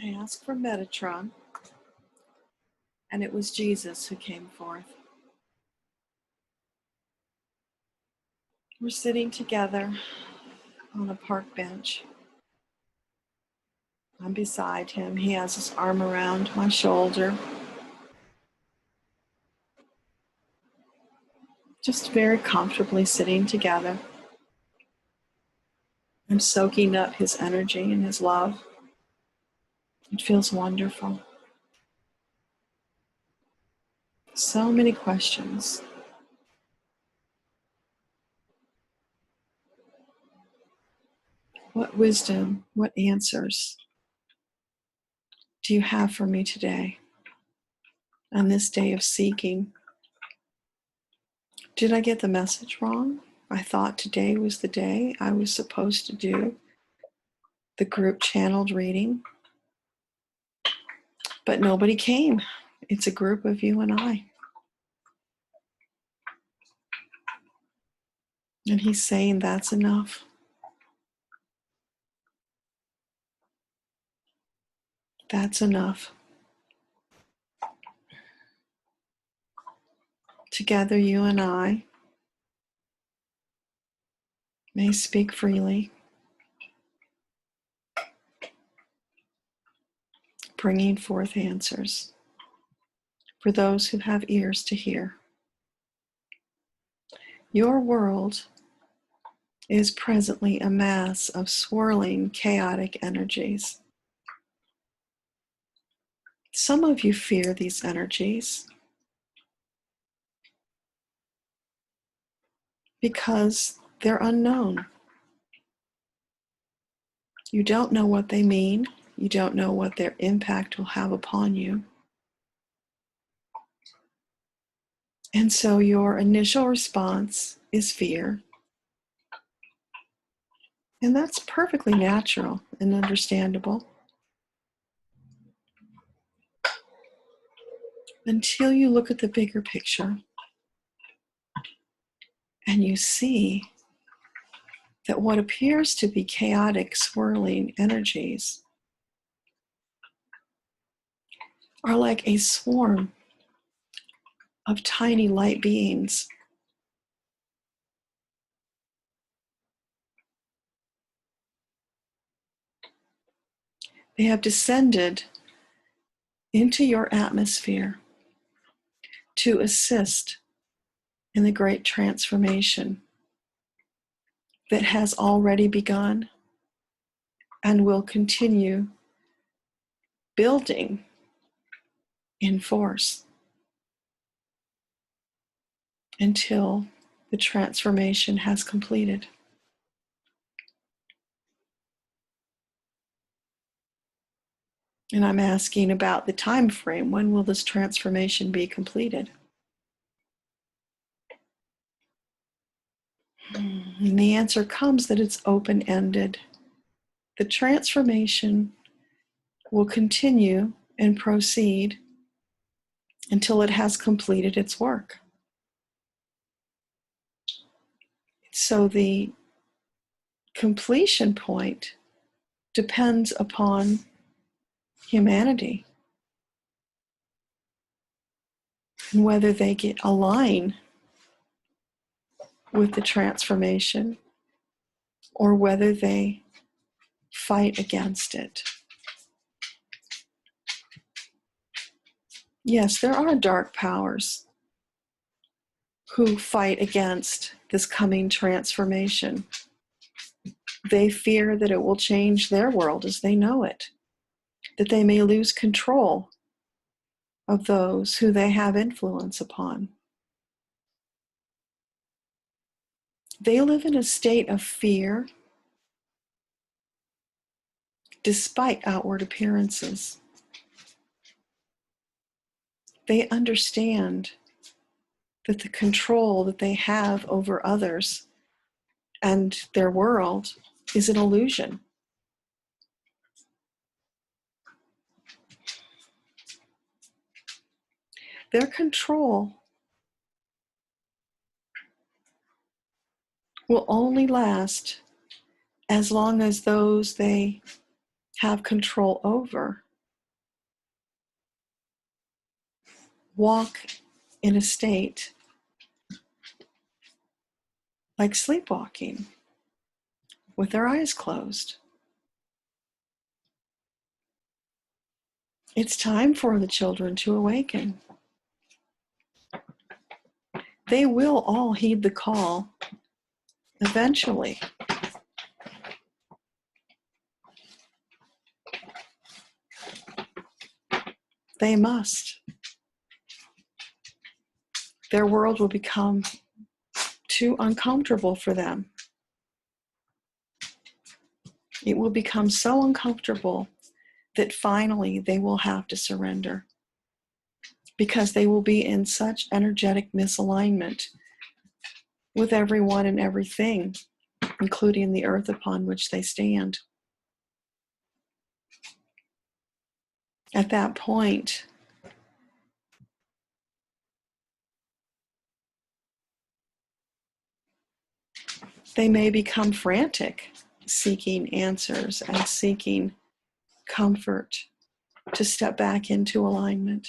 I asked for Metatron, and it was Jesus who came forth. We're sitting together on a park bench. I'm beside him. He has his arm around my shoulder. Just very comfortably sitting together. I'm soaking up his energy and his love. It feels wonderful. So many questions. What wisdom, what answers do you have for me today on this day of seeking? Did I get the message wrong? I thought today was the day I was supposed to do the group channeled reading, but nobody came. It's a group of you and I. And he's saying that's enough. That's enough. Together, you and I may speak freely, bringing forth answers for those who have ears to hear. Your world is presently a mass of swirling, chaotic energies. Some of you fear these energies because they're unknown. You don't know what they mean. You don't know what their impact will have upon you. And so your initial response is fear. And that's perfectly natural and understandable. Until you look at the bigger picture and you see that what appears to be chaotic, swirling energies are like a swarm of tiny light beings. They have descended into your atmosphere to assist in the great transformation that has already begun and will continue building in force until the transformation has completed. And I'm asking about the time frame. When will this transformation be completed? And the answer comes that it's open-ended. The transformation will continue and proceed until it has completed its work. So the completion point depends upon humanity and whether they align with the transformation or whether they fight against it. Yes, there are dark powers who fight against this coming transformation. They fear that it will change their world as they know it, that they may lose control of those who they have influence upon. They live in a state of fear despite outward appearances. They understand that the control that they have over others and their world is an illusion. Their control will only last as long as those they have control over walk in a state like sleepwalking with their eyes closed. It's time for the children to awaken. They will all heed the call eventually. They must. Their world will become too uncomfortable for them. It will become so uncomfortable that finally they will have to surrender, because they will be in such energetic misalignment with everyone and everything, including the earth upon which they stand. At that point, they may become frantic, seeking answers and seeking comfort to step back into alignment.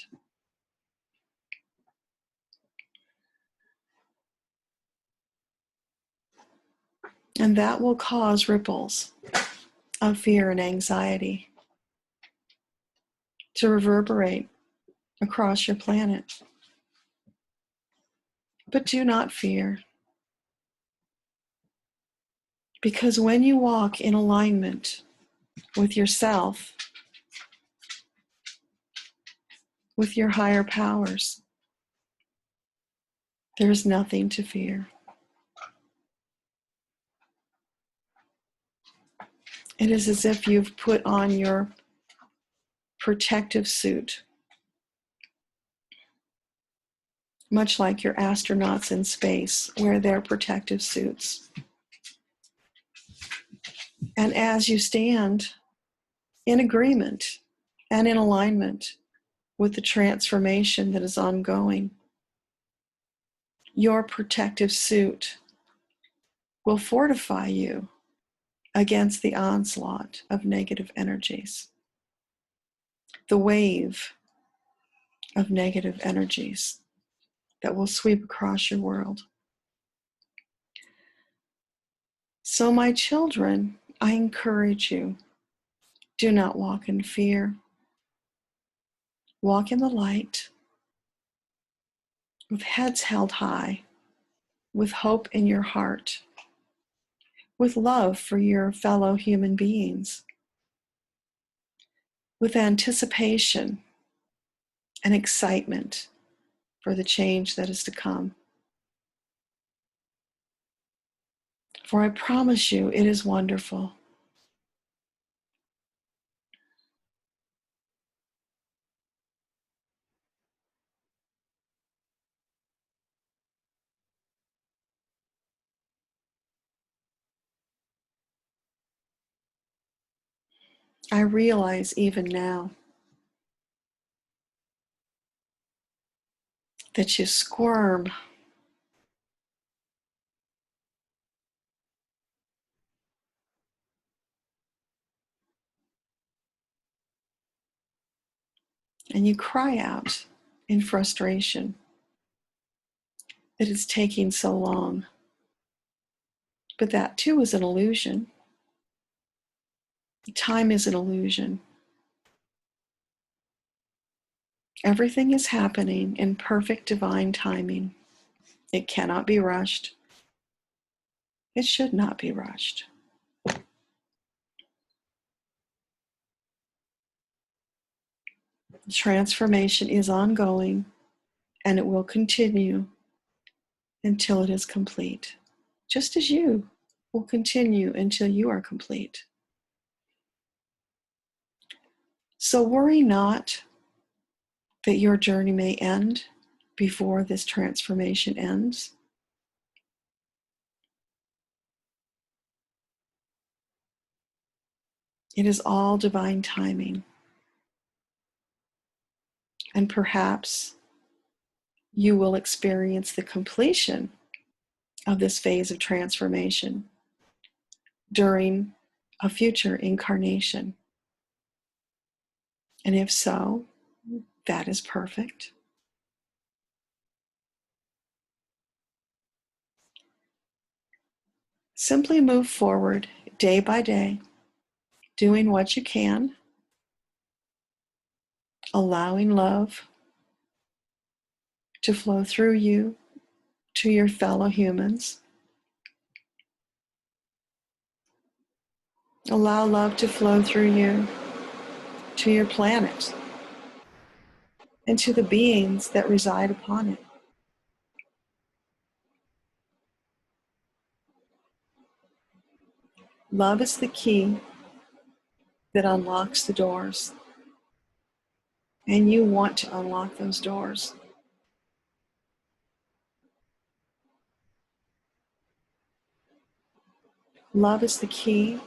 And that will cause ripples of fear and anxiety to reverberate across your planet. But do not fear, because when you walk in alignment with yourself, with your higher powers, there's nothing to fear. It is as if you've put on your protective suit, much like your astronauts in space wear their protective suits. And as you stand in agreement and in alignment with the transformation that is ongoing, your protective suit will fortify you against the onslaught of negative energies, the wave of negative energies that will sweep across your world. So, my children, I encourage you, do not walk in fear. Walk in the light, with heads held high, with hope in your heart, with love for your fellow human beings, with anticipation and excitement for the change that is to come. For I promise you, it is wonderful. I realize even now that you squirm and you cry out in frustration that it's taking so long. But that too is an illusion. Time is an illusion. Everything is happening in perfect divine timing. It cannot be rushed. It should not be rushed. The transformation is ongoing, and it will continue until it is complete, just as you will continue until you are complete. So worry not that your journey may end before this transformation ends. It is all divine timing. And perhaps you will experience the completion of this phase of transformation during a future incarnation. And if so, that is perfect. Simply move forward day by day, doing what you can, allowing love to flow through you to your fellow humans. Allow love to flow through you to your planet and to the beings that reside upon it. Love is the key that unlocks the doors, and you want to unlock those doors. Love is the key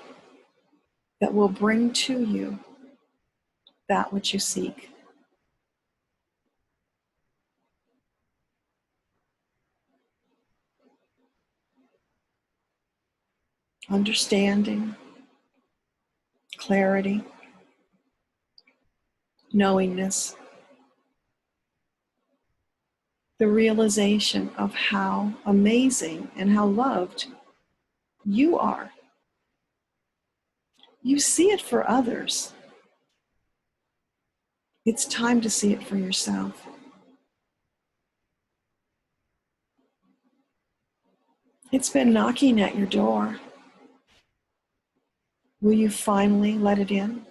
that will bring to you that which you seek. Understanding, clarity, knowingness, the realization of how amazing and how loved you are. You see it for others. It's time to see it for yourself. It's been knocking at your door. Will you finally let it in?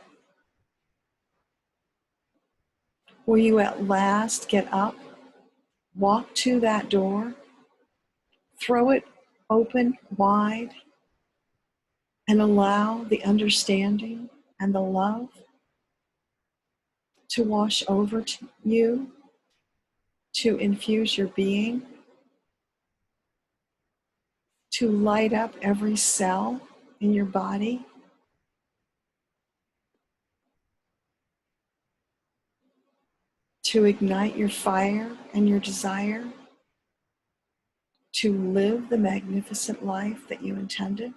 Will you at last get up, walk to that door, throw it open wide, and allow the understanding and the love to wash over you, to infuse your being, to light up every cell in your body, to ignite your fire and your desire to live the magnificent life that you intended?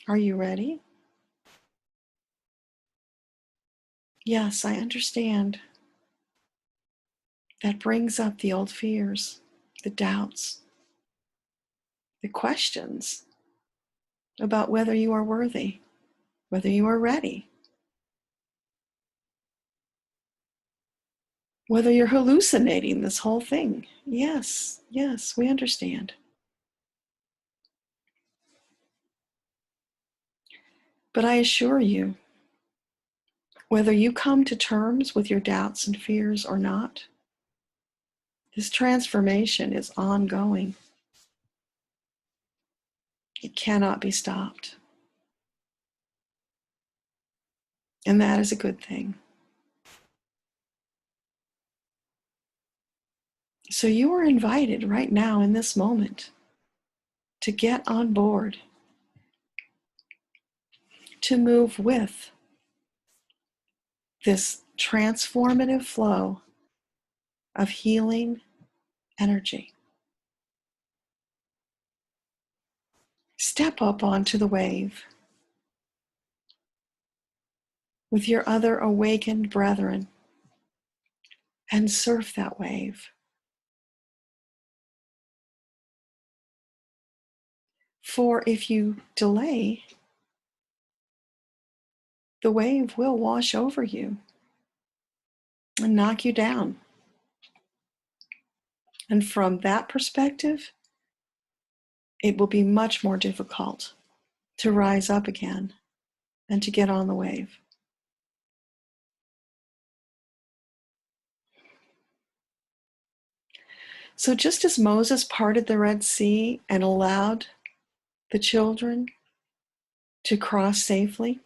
Are you ready? Yes, I understand. That brings up the old fears, the doubts, the questions about whether you are worthy, whether you are ready, whether you're hallucinating this whole thing. Yes, yes, we understand. But I assure you, whether you come to terms with your doubts and fears or not, this transformation is ongoing. It cannot be stopped. And that is a good thing. So you are invited right now in this moment to get on board, to move with this transformative flow of healing energy. Step up onto the wave with your other awakened brethren and surf that wave. For if you delay, the wave will wash over you and knock you down. And from that perspective, it will be much more difficult to rise up again and to get on the wave. So just as Moses parted the Red Sea and allowed the children to cross safely,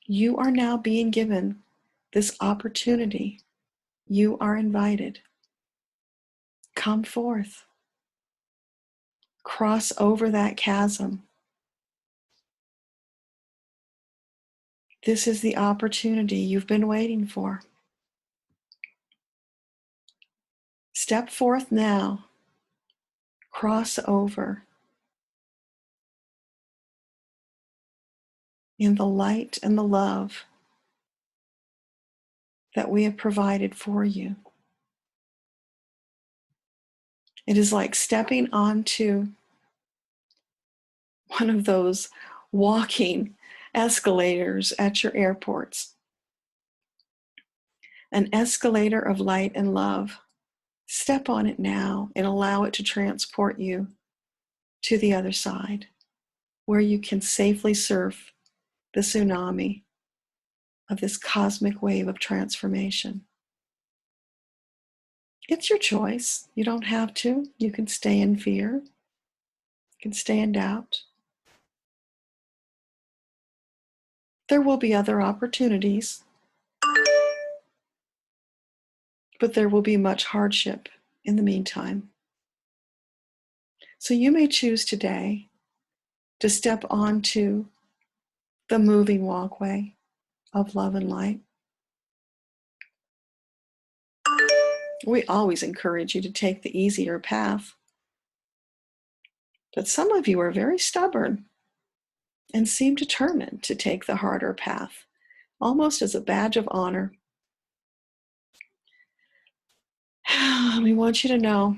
you are now being given this opportunity. You are invited. Come forth. Cross over that chasm. This is the opportunity you've been waiting for. Step forth now. Cross over in the light and the love that we have provided for you. It is like stepping onto one of those walking escalators at your airports. An escalator of light and love. Step on it now and allow it to transport you to the other side, where you can safely surf the tsunami of this cosmic wave of transformation. It's your choice. You don't have to. You can stay in fear. You can stay in doubt. There will be other opportunities, but there will be much hardship in the meantime. So you may choose today to step onto the moving walkway of love and light. We always encourage you to take the easier path, but some of you are very stubborn and seem determined to take the harder path, almost as a badge of honor. We want you to know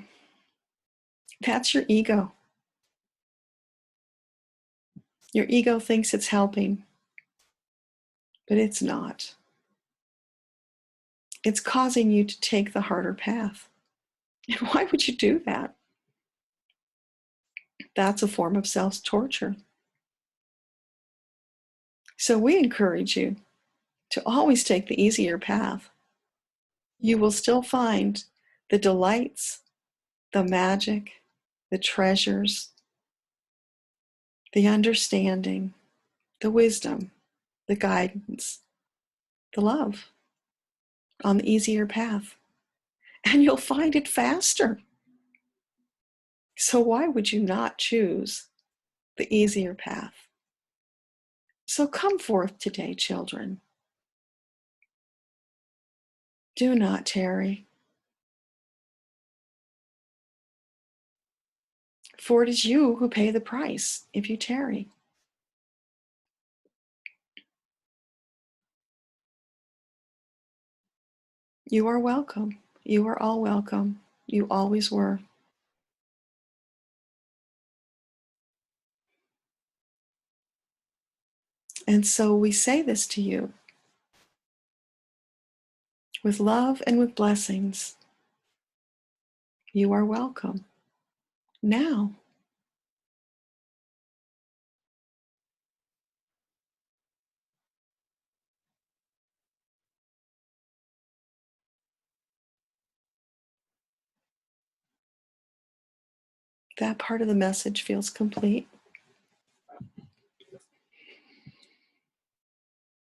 that's your ego. Your ego thinks it's helping, but it's not. It's causing you to take the harder path. And why would you do that? That's a form of self-torture. So we encourage you to always take the easier path. You will still find the delights, the magic, the treasures, the understanding, the wisdom, the guidance, the love on the easier path. And you'll find it faster. So why would you not choose the easier path? So come forth today, children. Do not tarry. For it is you who pay the price if you tarry. You are welcome. You are all welcome. You always were. And so we say this to you with love and with blessings. You are welcome. Now. That part of the message feels complete.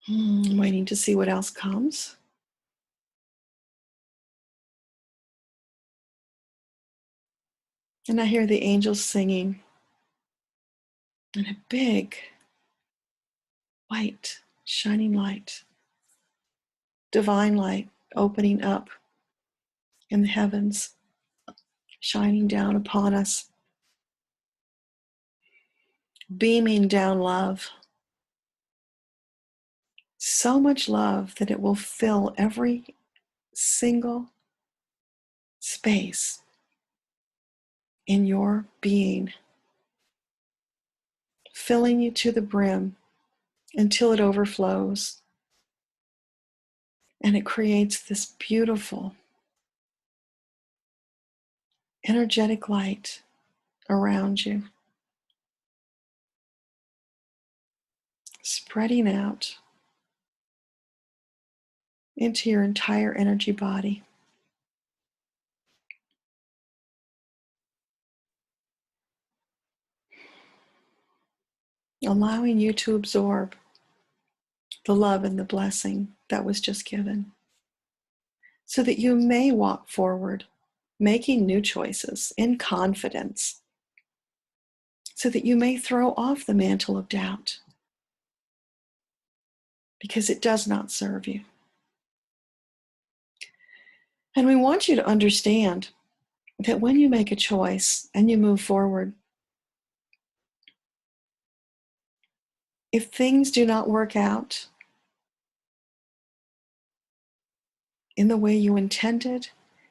Waiting to see what else comes. And I hear the angels singing. And a big, white, shining light, divine light opening up in the heavens, shining down upon us, beaming down love. So much love that it will fill every single space in your being, filling you to the brim until it overflows. And it creates this beautiful, energetic light around you, spreading out into your entire energy body. Allowing you to absorb the love and the blessing that was just given, so that you may walk forward, making new choices in confidence, so that you may throw off the mantle of doubt, because it does not serve you. And we want you to understand that when you make a choice and you move forward, if things do not work out, in the way you intended,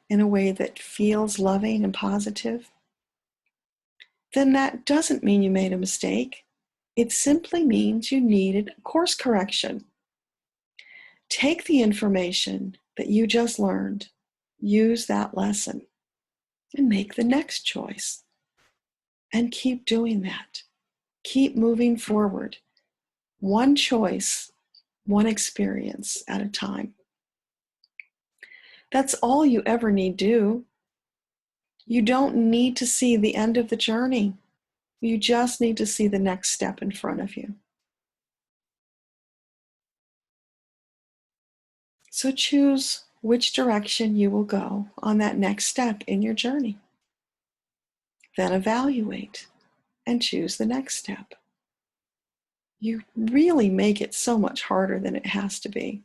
in a way that feels loving and positive, then that doesn't mean you made a mistake. It simply means you needed a course correction. Take the information that you just learned, use that lesson, and make the next choice. And keep doing that. Keep moving forward. One choice, one experience at a time. That's all you ever need do. You don't need to see the end of the journey. You just need to see the next step in front of you. So choose which direction you will go on that next step in your journey. Then evaluate and choose the next step. You really make it so much harder than it has to be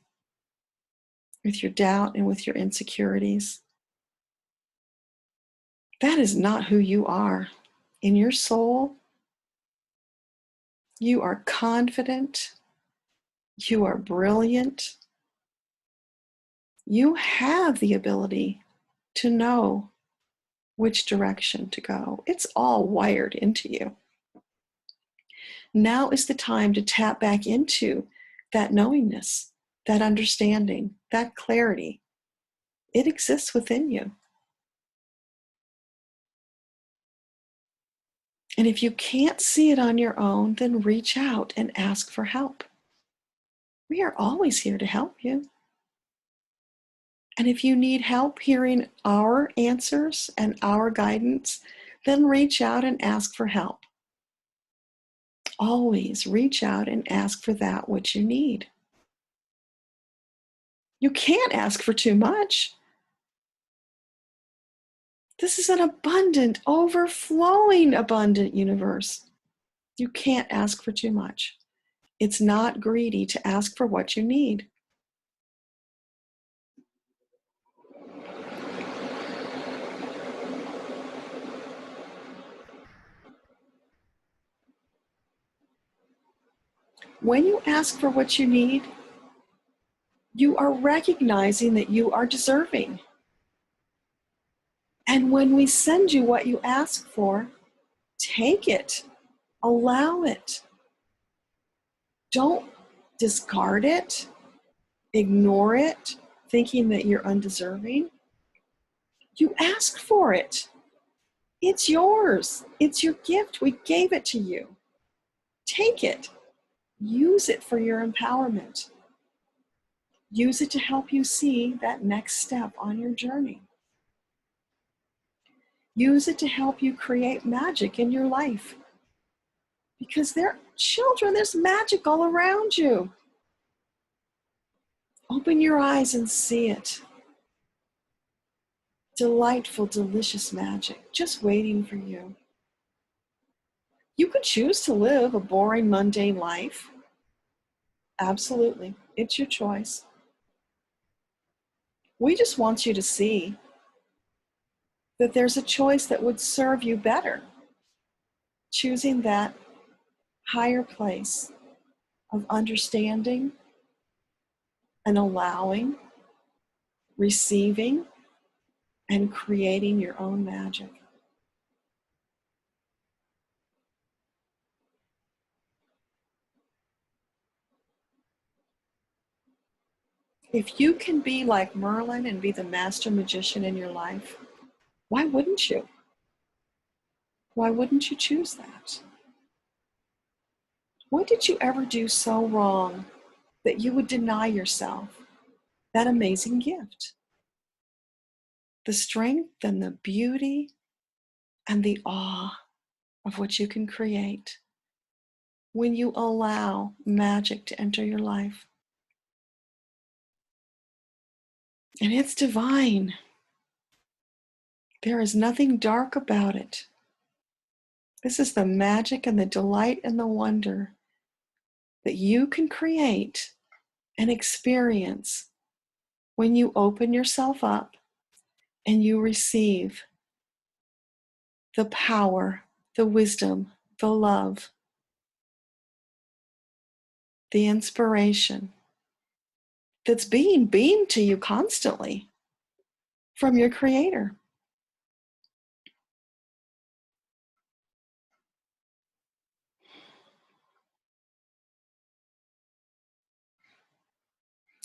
with your doubt and with your insecurities. That is not who you are. In your soul, you are confident. You are brilliant. You have the ability to know which direction to go. It's all wired into you. Now is the time to tap back into that knowingness, that understanding, that clarity. It exists within you. And if you can't see it on your own, then reach out and ask for help. We are always here to help you. And if you need help hearing our answers and our guidance, then reach out and ask for help. Always reach out and ask for that which you need. You can't ask for too much. This is an abundant, overflowing, abundant universe. You can't ask for too much. It's not greedy to ask for what you need. When you ask for what you need, you are recognizing that you are deserving. And when we send you what you ask for, take it, allow it. Don't discard it, ignore it, thinking that you're undeserving. You asked for it. It's yours. It's your gift. We gave it to you. Take it. Use it for your empowerment. Use it to help you see that next step on your journey. Use it to help you create magic in your life. Because they're children, there's magic all around you. Open your eyes and see it. Delightful, delicious magic just waiting for you. You could choose to live a boring, mundane life. Absolutely. It's your choice. We just want you to see that there's a choice that would serve you better. Choosing that higher place of understanding and allowing, receiving, and creating your own magic. If you can be like Merlin and be the master magician in your life, why wouldn't you? Why wouldn't you choose that? What did you ever do so wrong that you would deny yourself that amazing gift? The strength and the beauty and the awe of what you can create when you allow magic to enter your life. And it's divine. There is nothing dark about it. This is the magic and the delight and the wonder that you can create and experience when you open yourself up and you receive the power, the wisdom, the love, the inspiration that's being beamed to you constantly from your Creator.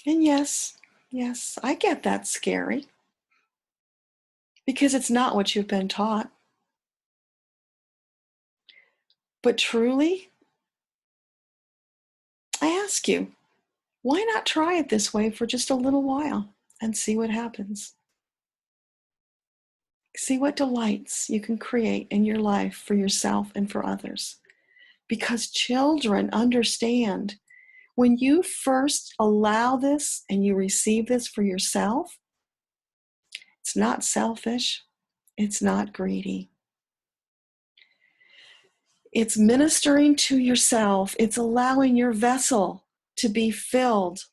And yes, I get that's scary because it's not what you've been taught. But truly, I ask you, why not try it this way for just a little while and see what happens? See what delights you can create in your life for yourself and for others. Because children understand when you first allow this and you receive this for yourself, it's not selfish, it's not greedy. It's ministering to yourself, it's allowing your vessel to be filled.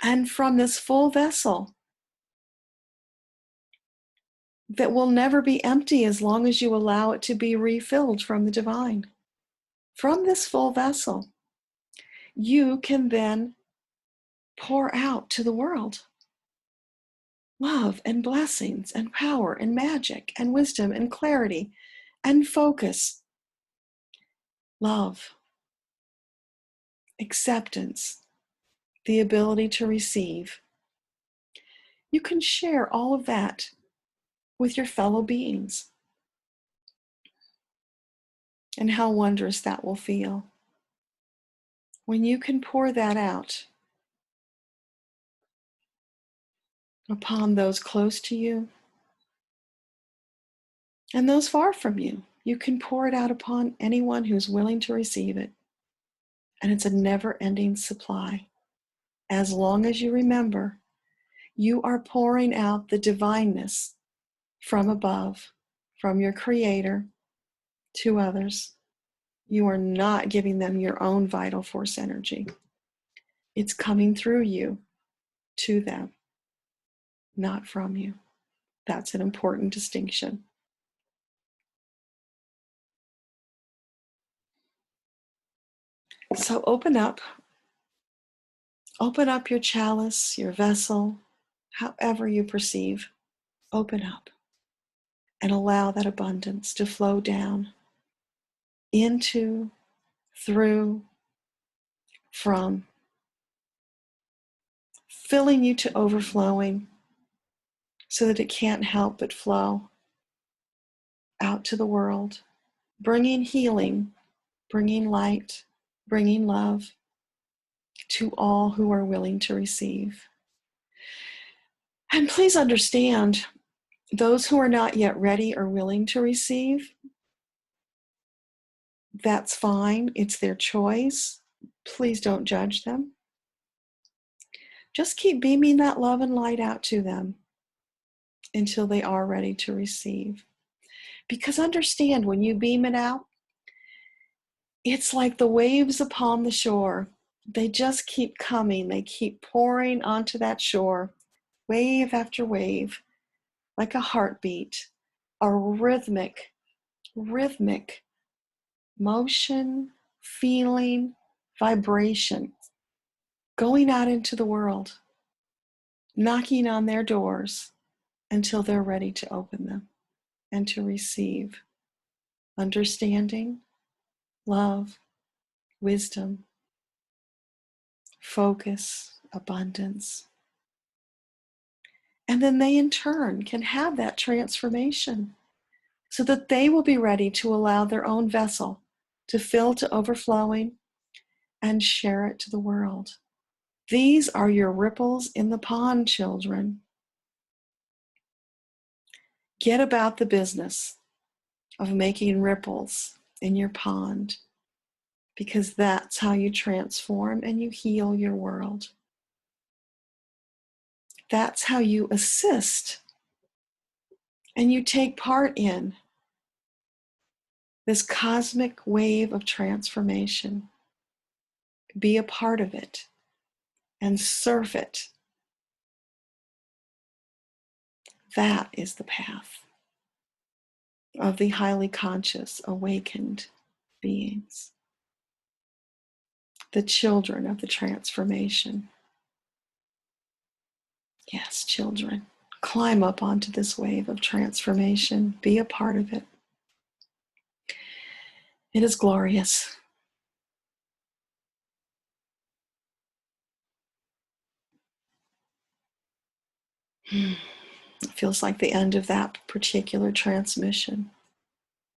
And from this full vessel that will never be empty as long as you allow it to be refilled from the divine. From this full vessel, you can then pour out to the world love and blessings and power and magic and wisdom and clarity and focus, love, acceptance, the ability to receive. You can share all of that with your fellow beings. And how wondrous that will feel when you can pour that out upon those close to you and those far from you. You can pour it out upon anyone who's willing to receive it. And it's a never-ending supply. As long as you remember, you are pouring out the divineness from above, from your Creator to others. You are not giving them your own vital force energy. It's coming through you to them, not from you. That's an important distinction. So open up your chalice, your vessel, however you perceive. Open up and allow that abundance to flow down into, through, from, filling you to overflowing so that it can't help but flow out to the world, bringing healing, bringing light, bringing love to all who are willing to receive. And please understand, those who are not yet ready or willing to receive, that's fine. It's their choice. Please don't judge them. Just keep beaming that love and light out to them until they are ready to receive. Because understand, when you beam it out, it's like the waves upon the shore. They just keep coming. They keep pouring onto that shore, wave after wave, like a heartbeat, a rhythmic motion, feeling, vibration, going out into the world, knocking on their doors until they're ready to open them and to receive understanding, love, wisdom, focus, abundance. And then they in turn can have that transformation so that they will be ready to allow their own vessel to fill to overflowing and share it to the world. These are your ripples in the pond, children. Get about the business of making ripples in your pond, because that's how you transform and you heal your world. That's how you assist and you take part in this cosmic wave of transformation. Be a part of it and surf it. That is the path of the highly conscious, awakened beings, the children of the transformation. Yes, children, climb up onto this wave of transformation. Be a part of it. It is glorious. It feels like the end of that particular transmission.